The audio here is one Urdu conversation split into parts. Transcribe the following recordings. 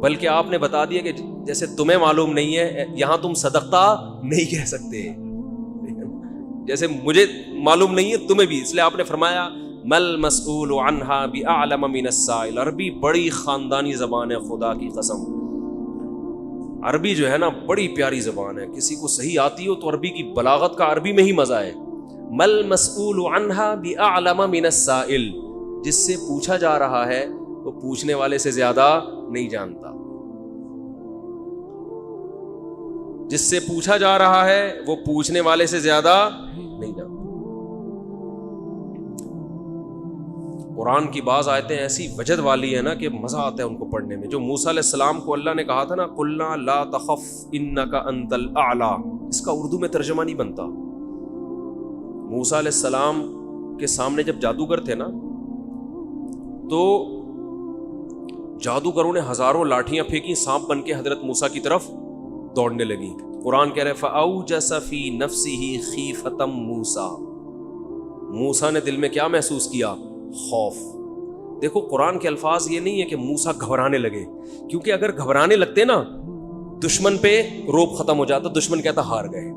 بلکہ آپ نے بتا دیا کہ جیسے تمہیں معلوم نہیں ہے یہاں تم صدقہ نہیں کہہ سکتے، جیسے مجھے معلوم نہیں ہے تمہیں بھی، اس لیے آپ نے فرمایا مل مسئول عنہا بأعلم من السائل۔ عربی بڑی خاندانی زبان ہے، خدا کی قسم عربی جو ہے نا بڑی پیاری زبان ہے، کسی کو صحیح آتی ہو تو عربی کی بلاغت کا عربی میں ہی مزہ ہے۔ مل مسئول عنہا بأعلم من السائل، جس سے پوچھا جا رہا ہے وہ پوچھنے والے سے زیادہ نہیں جانتا، جس سے پوچھا جا رہا ہے وہ پوچھنے والے سے زیادہ نہیں جانتا۔ قرآن کی بعض آیتیں ایسی وجد والی ہیں نا کہ مزہ آتا ہے ان کو پڑھنے میں۔ جو موسیٰ علیہ السلام کو اللہ نے کہا تھا نا قُلْنَا لَا تَخَفْ إِنَّكَ أَنْتَ الْأَعْلَى، اس کا اردو میں ترجمہ نہیں بنتا۔ موسیٰ علیہ السلام کے سامنے جب جادوگر تھے نا تو جادوگروں نے ہزاروں لاٹھیاں پھینکی، سانپ بن کے حضرت موسیٰ کی طرف دوڑنے لگی۔ قرآن کہہ رہے فَأَوْجَسَ فِي نَفْسِهِ خِيفَةً مُوسَىٰ، موسیٰ نے دل میں کیا محسوس کیا؟ خوف۔ دیکھو قرآن کے الفاظ یہ نہیں ہے کہ موسیٰ گھبرانے لگے، کیونکہ اگر گھبرانے لگتے نا دشمن پہ روب ختم ہو جاتا، دشمن کہتا ہار گئے۔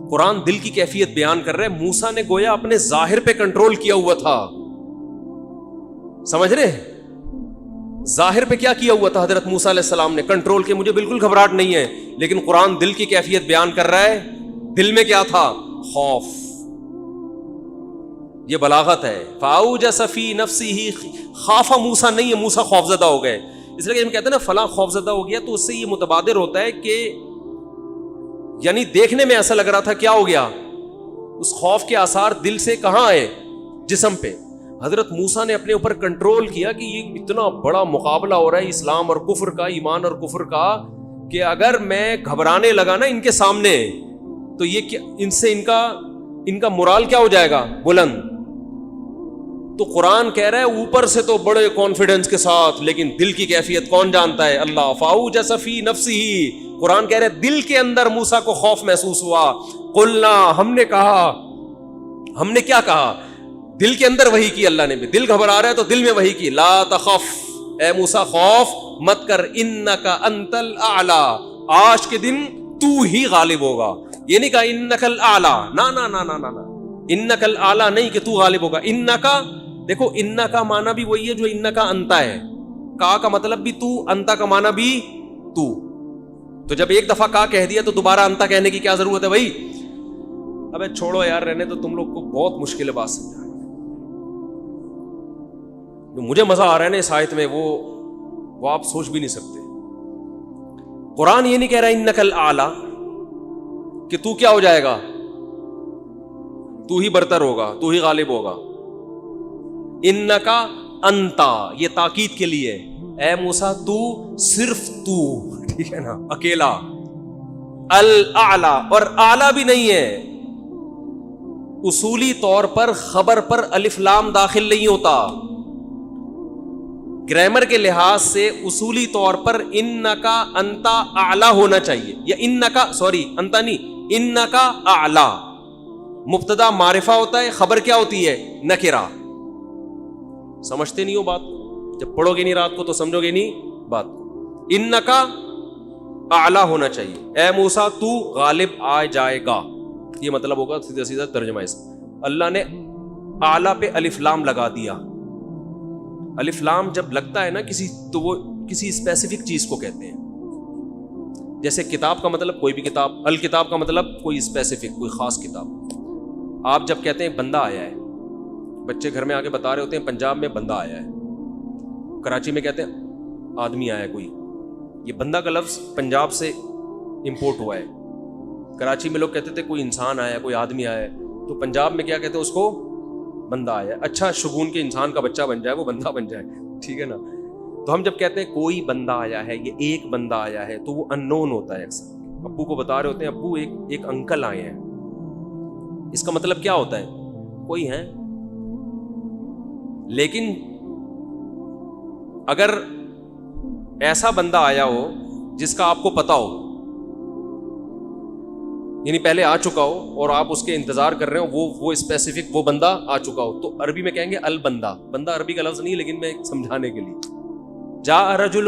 قرآن دل کی کیفیت بیان کر رہے، موسیٰ نے گویا اپنے ظاہر پہ کنٹرول کیا ہوا تھا، سمجھ رہے ہیں؟ ظاہر پہ کیا کیا ہوا تھا حضرت موسیٰ علیہ السلام نے؟ کنٹرول کے مجھے بالکل گھبراہٹ نہیں ہے، لیکن قرآن دل کی کیفیت بیان کر رہا ہے، دل میں کیا تھا؟ خوف۔ یہ بلاغت ہے۔ فَأَوْجَسَ فِي نَفْسِهِ، خَافَ موسیٰ نہیں ہے، موسیٰ خوفزدہ ہو گئے۔ اس لیے ہم کہتے ہیں نا فلاں خوفزدہ ہو گیا، تو اس سے یہ متبادر ہوتا ہے کہ یعنی دیکھنے میں ایسا لگ رہا تھا کیا ہو گیا، اس خوف کے آثار دل سے کہاں آئے؟ جسم پہ۔ حضرت موسیٰ نے اپنے اوپر کنٹرول کیا کہ یہ اتنا بڑا مقابلہ ہو رہا ہے اسلام اور کفر کا، ایمان اور کفر کا، کہ اگر میں گھبرانے لگا نا ان کے سامنے تو یہ کیا ان سے ان کا مورال کیا ہو جائے گا؟ بلند۔ تو قرآن کہہ رہا ہے اوپر سے تو بڑے کانفیڈنس کے ساتھ، لیکن دل کی کیفیت کون جانتا ہے؟ اللہ۔ فَأَوْجَسَ فِي نَفْسِهِ، قرآن کہہ رہا ہے دل کے اندر موسیٰ کو خوف محسوس ہوا۔ قُلْنَا، ہم نے کہا، ہم نے کیا کہا؟ دل کے اندر وحی کی اللہ نے بھی، دل گھبرا رہا ہے تو دل میں وحی کی، لا تخف، اے موسیٰ خوف مت کر، انک انت الاعلی، آج کے دن تو ہی غالب ہوگا۔ یہ نہیں کہا انک الاعلی، نا نا نا نا نا، انک الاعلی نہیں کہ تو غالب ہوگا۔ انکا، دیکھو انکا کا معنی بھی وہی ہے جو انکا انتا ہے، کا کا مطلب بھی تو، انتا کا معنی بھی تو۔ تو جب ایک دفعہ کا کہہ دیا تو دوبارہ انتا کہنے کی کیا ضرورت ہے بھائی؟ ابے چھوڑو یار، رہنے تو تم لوگ کو بہت مشکل ہے بات سمجھانا۔ مجھے مزہ آ رہا ہے نا اس آیت میں، وہ آپ سوچ بھی نہیں سکتے۔ قرآن یہ نہیں کہہ رہا انک الاعلی کہ تو کیا ہو جائے گا، تو ہی برتر ہوگا، تو ہی غالب ہوگا۔ انکا انتا، یہ تاکید کے لیے، اے موسیٰ تو، صرف تو، ٹھیک ہے نا، اکیلا۔ الاعلی، اور اعلی بھی نہیں ہے، اصولی طور پر خبر پر الف لام داخل نہیں ہوتا۔ گرامر کے لحاظ سے اصولی طور پر انکا انتا اعلی ہونا چاہیے، یا انکا، سوری انتا نہیں، انکا اعلی۔ مبتدا معرفہ ہوتا ہے، خبر کیا ہوتی ہے؟ نکرہ۔ سمجھتے نہیں ہو بات، جب پڑھو گے نہیں رات کو تو سمجھو گے نہیں بات کو۔ انکا اعلی ہونا چاہیے، اے موسیٰ تو غالب آ جائے گا، یہ مطلب ہوگا سیدھا سیدھا ترجمہ اس۔ اللہ نے اعلی پہ الف لام لگا دیا۔ الف لام جب لگتا ہے نا کسی، تو وہ کسی اسپیسیفک چیز کو کہتے ہیں۔ جیسے کتاب کا مطلب کوئی بھی کتاب، الکتاب کا مطلب کوئی اسپیسیفک، کوئی خاص کتاب۔ آپ جب کہتے ہیں بندہ آیا ہے، بچے گھر میں آ کے بتا رہے ہوتے ہیں پنجاب میں بندہ آیا ہے، کراچی میں کہتے ہیں آدمی آیا ہے کوئی، یہ بندہ کا لفظ پنجاب سے امپورٹ ہوا ہے۔ کراچی میں لوگ کہتے تھے کوئی انسان آیا ہے، کوئی آدمی آیا ہے، تو پنجاب میں کیا کہتے ہیں اس کو؟ بندہ آیا ہے۔ اچھا شگون کے انسان کا بچہ بن جائے، وہ بندہ بن جائے، ٹھیک ہے نا۔ تو ہم جب کہتے ہیں کوئی بندہ آیا ہے، یہ ایک بندہ آیا ہے، تو وہ ان نون ہوتا ہے اکثر۔ ابو کو بتا رہے ہوتے ہیں ابو ایک انکل آئے ہیں، اس کا مطلب کیا ہوتا ہے؟ کوئی ہے۔ لیکن اگر ایسا بندہ آیا ہو جس کا آپ کو پتا ہو، یعنی پہلے آ چکا ہو اور آپ اس کے انتظار کر رہے ہو، وہ اسپیسیفک وہ بندہ آ چکا ہو، تو عربی میں کہیں گے البندہ۔ بندہ عربی کا لفظ نہیں، لیکن میں سمجھانے کے لیے، جاء رجل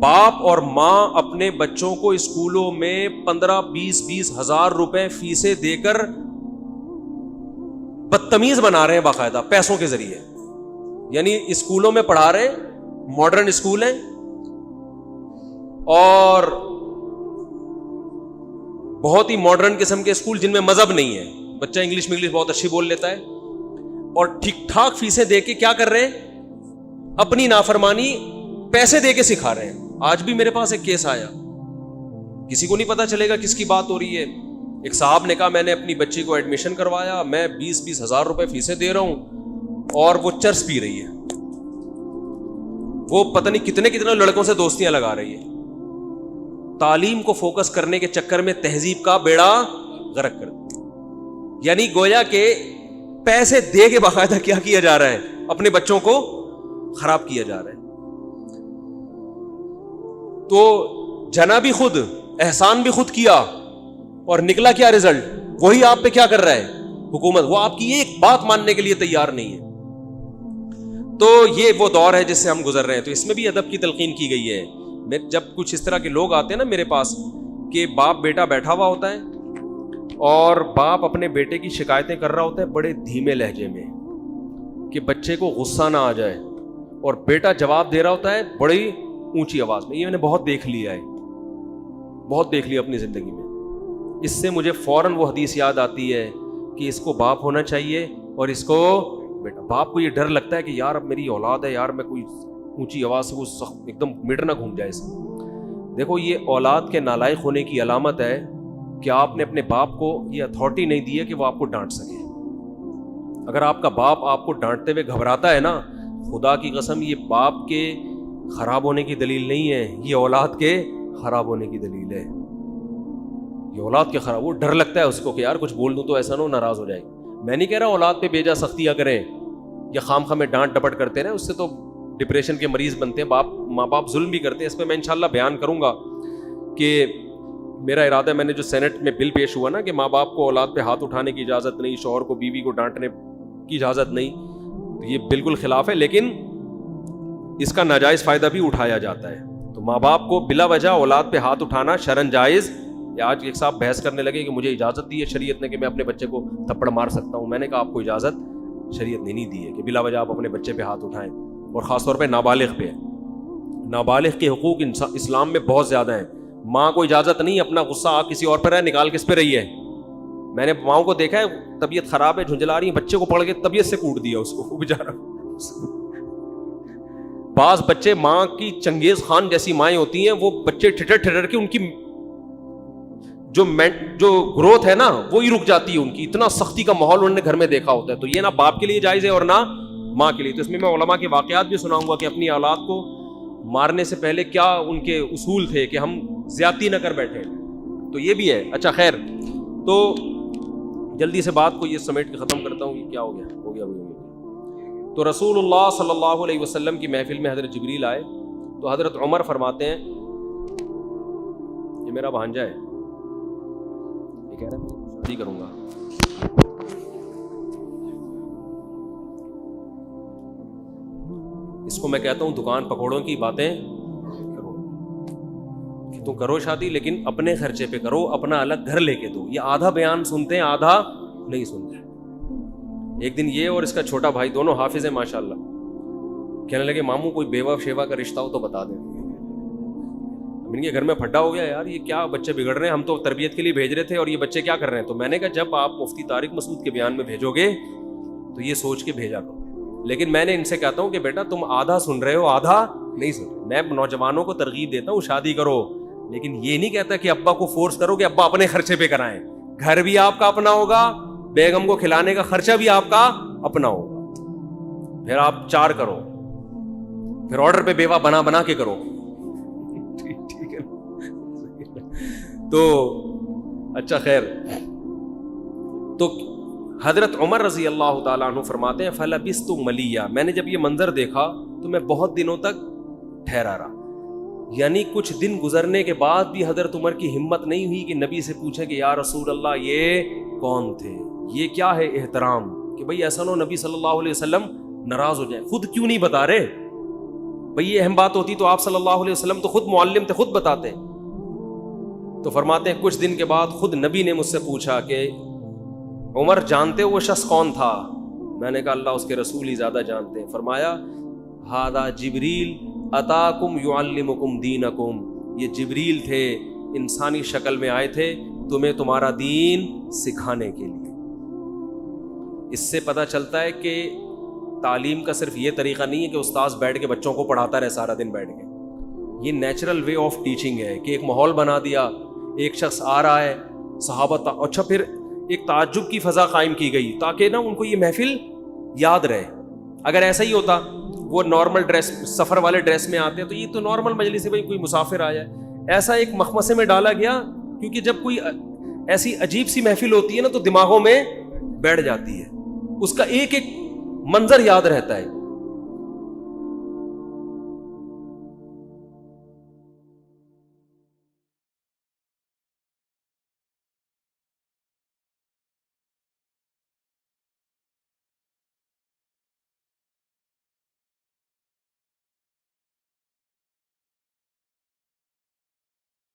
باپ اور ماں اپنے بچوں کو اسکولوں میں 15-20 ہزار روپے فیسیں دے کر بدتمیز بنا رہے ہیں باقاعدہ پیسوں کے ذریعے. یعنی اسکولوں میں پڑھا رہے ہیں, ماڈرن اسکول ہیں, اور بہت ہی ماڈرن قسم کے اسکول جن میں مذہب نہیں ہے. بچہ انگلش میں انگلش بہت اچھی بول لیتا ہے, اور ٹھیک ٹھاک فیسیں دے کے کیا کر رہے ہیں, اپنی نافرمانی پیسے دے کے سکھا رہے ہیں. آج بھی میرے پاس ایک کیس آیا, کسی کو نہیں پتا چلے گا کس کی بات ہو رہی ہے. ایک صاحب نے کہا میں نے اپنی بچی کو ایڈمیشن کروایا, میں 20 ہزار روپے فیسیں دے رہا ہوں, اور وہ چرس پی رہی ہے, وہ پتہ نہیں کتنے لڑکوں سے دوستیاں لگا رہی ہے. تعلیم کو فوکس کرنے کے چکر میں تہذیب کا بیڑا غرق کر دیا. یعنی گویا کہ پیسے دے کے باقاعدہ کیا کیا جا رہا ہے, اپنے بچوں کو خراب کیا جا رہا ہے. تو جنا بھی خود, احسان بھی خود کیا, اور نکلا کیا رزلٹ, وہی آپ پہ کیا کر رہا ہے حکومت, وہ آپ کی ایک بات ماننے کے لیے تیار نہیں ہے. تو یہ وہ دور ہے جس سے ہم گزر رہے ہیں. تو اس میں بھی ادب کی تلقین کی گئی ہے. میں جب کچھ اس طرح کے لوگ آتے ہیں نا میرے پاس, کہ باپ بیٹا بیٹھا ہوا ہوتا ہے اور باپ اپنے بیٹے کی شکایتیں کر رہا ہوتا ہے بڑے دھیمے لہجے میں کہ بچے کو غصہ نہ آ جائے, اور بیٹا جواب دے رہا ہوتا ہے بڑی اونچی آواز میں. یہ میں نے بہت دیکھ لیا ہے, بہت دیکھ لیا اپنی زندگی میں. اس سے مجھے فوراً وہ حدیث یاد آتی ہے کہ اس کو باپ ہونا چاہیے اور اس کو بیٹا. باپ کو یہ ڈر لگتا ہے کہ یار اب میری اولاد ہے, یار میں کوئی اونچی آواز سے سخت ایک دم میٹر نہ گھوم جائے اس میں. دیکھو یہ اولاد کے نالائق ہونے کی علامت ہے کہ آپ نے اپنے باپ کو یہ اتھارٹی نہیں دی ہے کہ وہ آپ کو ڈانٹ سکے. اگر آپ کا باپ آپ کو ڈانٹتے ہوئے گھبراتا ہے نا, خدا کی قسم یہ باپ کے خراب ہونے کی دلیل نہیں ہے, یہ اولاد کے خراب ہونے کی دلیل ہے. یہ اولاد کے خراب, وہ ڈر لگتا ہے اس کو کہ یار کچھ بول دوں تو ایسا نہ ہو ناراض ہو جائے. میں نہیں کہہ رہا اولاد پہ بیجا سختیاں کریں یا خام خامے ڈانٹ ڈپٹ کرتے رہیں, اس سے تو ڈپریشن کے مریض بنتے ہیں. ماں باپ ظلم بھی کرتے ہیں. اس پہ میں انشاءاللہ بیان کروں گا کہ میرا ارادہ ہے, میں نے جو سینٹ میں بل پیش ہوا نا کہ ماں باپ کو اولاد پہ ہاتھ اٹھانے کی اجازت نہیں, شوہر کو بیوی کو ڈانٹنے کی اجازت نہیں, یہ بالکل خلاف ہے, لیکن اس کا ناجائز فائدہ بھی اٹھایا جاتا ہے. تو ماں باپ کو بلا وجہ اولاد پہ ہاتھ اٹھانا شرعن جائز. آج ایک صاحب بحث کرنے لگے کہ مجھے اجازت دی ہے شریعت نے کہ میں اپنے بچے کو تھپڑ مار سکتا ہوں. میں نے کہا آپ کو اجازت شریعت نے نہیں دی ہے کہ بلا وجہ آپ اپنے بچے پہ ہاتھ اٹھائیں, اور خاص طور پہ نابالغ پہ. نابالغ کے حقوق اسلام میں بہت زیادہ ہیں. ماں کو اجازت نہیں اپنا غصہ آپ کسی اور پر ہے نکال کس پہ رہی ہے. میں نے ماؤں کو دیکھا ہے طبیعت خراب ہے جھنجلا رہی ہے, بچے کو پڑھ کے طبیعت سے کوٹ دیا اس کو, وہ بیچارہ. بعض بچے ماں کی چنگیز خان جیسی مائیں ہوتی ہیں, وہ بچے ٹھٹر کے ان کی جو گروتھ ہے نا وہی رک جاتی ہے ان کی. اتنا سختی کا ماحول انہوں نے گھر میں دیکھا ہوتا ہے. تو یہ نہ باپ کے لیے جائز ہے اور نہ ماں کے لیے. تو اس میں علماء کے واقعات بھی سناؤں گا کہ اپنی اولاد کو مارنے سے پہلے کیا ان کے اصول تھے کہ ہم زیادتی نہ کر بیٹھے. تو یہ بھی ہے. اچھا خیر, تو جلدی سے بات کو یہ سمیٹ کے ختم کرتا ہوں. یہ کیا ہو گیا. تو رسول اللہ صلی اللہ علیہ وسلم کی محفل میں حضرت جبریل آئے تو حضرت عمر فرماتے ہیں, یہ میرا بھانجا ہے, یہ کہہ رہا ہے میں شادی کروں گا. اس کو میں کہتا ہوں دکان پکوڑوں کی باتیں کرو, کہ تم کرو شادی لیکن اپنے خرچے پہ کرو, اپنا الگ گھر لے کے دو. یہ آدھا بیان سنتے ہیں آدھا نہیں سنتے. ایک دن یہ اور اس کا چھوٹا بھائی دونوں حافظ ہیں ماشاءاللہ, کہنے لگے ماموں کوئی بیوہ شیوا کا رشتہ ہو تو بتا دیں. ان کے گھر میں پھڈا ہو گیا, یار یہ کیا بچے بگڑ رہے ہیں, ہم تو تربیت کے لیے بھیج رہے تھے اور یہ بچے کیا کر رہے ہیں. تو میں نے کہا جب آپ مفتی طارق مسعود کے بیان میں بھیجو گے تو یہ سوچ کے بھیجا کرو. لیکن میں نے ان سے کہتا ہوں کہ بیٹا تم آدھا سن رہے ہو آدھا نہیں سن رہے. میں نوجوانوں کو ترغیب دیتا ہوں شادی کرو, لیکن یہ نہیں کہتا کہ ابا کو فورس کرو کہ ابا اپنے خرچے پہ کرائیں. گھر بھی آپ کا اپنا ہوگا, بیگم کو کھلانے کا خرچہ بھی آپ کا اپنا ہوگا. پھر آپ 4 کرو, پھر آرڈر پہ بیوہ بنا کے کرو. ٹھیک ہے. تو اچھا خیر, تو حضرت عمر رضی اللہ تعالیٰ عنہ فرماتے ہیں فلبثت ملیہ, میں نے جب یہ منظر دیکھا تو میں بہت دنوں تک ٹھہرا رہا. یعنی کچھ دن گزرنے کے بعد بھی حضرت عمر کی ہمت نہیں ہوئی کہ نبی سے پوچھیں کہ یا رسول اللہ یہ کون تھے, یہ کیا ہے احترام, کہ بھئی ایسا نہ ہو نبی صلی اللہ علیہ وسلم ناراض ہو جائیں. خود کیوں نہیں بتا رہے, بھئی یہ اہم بات ہوتی تو آپ صلی اللہ علیہ وسلم تو خود معلم تھے، خود بتاتے. تو فرماتے ہیں کچھ دن کے بعد خود نبی نے مجھ سے پوچھا کہ عمر جانتے ہو وہ شخص کون تھا؟ میں نے کہا اللہ اس کے رسول ہی زیادہ جانتے ہیں. فرمایا ھذا جبریل اتاکم یعلمکم دینکم، یہ جبریل تھے، انسانی شکل میں آئے تھے تمہیں تمہارا دین سکھانے کے لیے. اس سے پتہ چلتا ہے کہ تعلیم کا صرف یہ طریقہ نہیں ہے کہ استاذ بیٹھ کے بچوں کو پڑھاتا رہے سارا دن بیٹھ کے. یہ نیچرل وے آف ٹیچنگ ہے کہ ایک ماحول بنا دیا، ایک شخص آ رہا ہے، صحابہ اچھا پھر ایک تعجب کی فضا قائم کی گئی تاکہ نا ان کو یہ محفل یاد رہے. اگر ایسا ہی ہوتا وہ نارمل ڈریس، سفر والے ڈریس میں آتے تو یہ تو نارمل مجلس ہے، بھائی کوئی مسافر آیا ہے. ایسا ایک مخمصے میں ڈالا گیا کیونکہ جب کوئی ایسی عجیب سی محفل ہوتی ہے نا تو دماغوں میں بیٹھ جاتی ہے، اس کا ایک ایک منظر یاد رہتا ہے.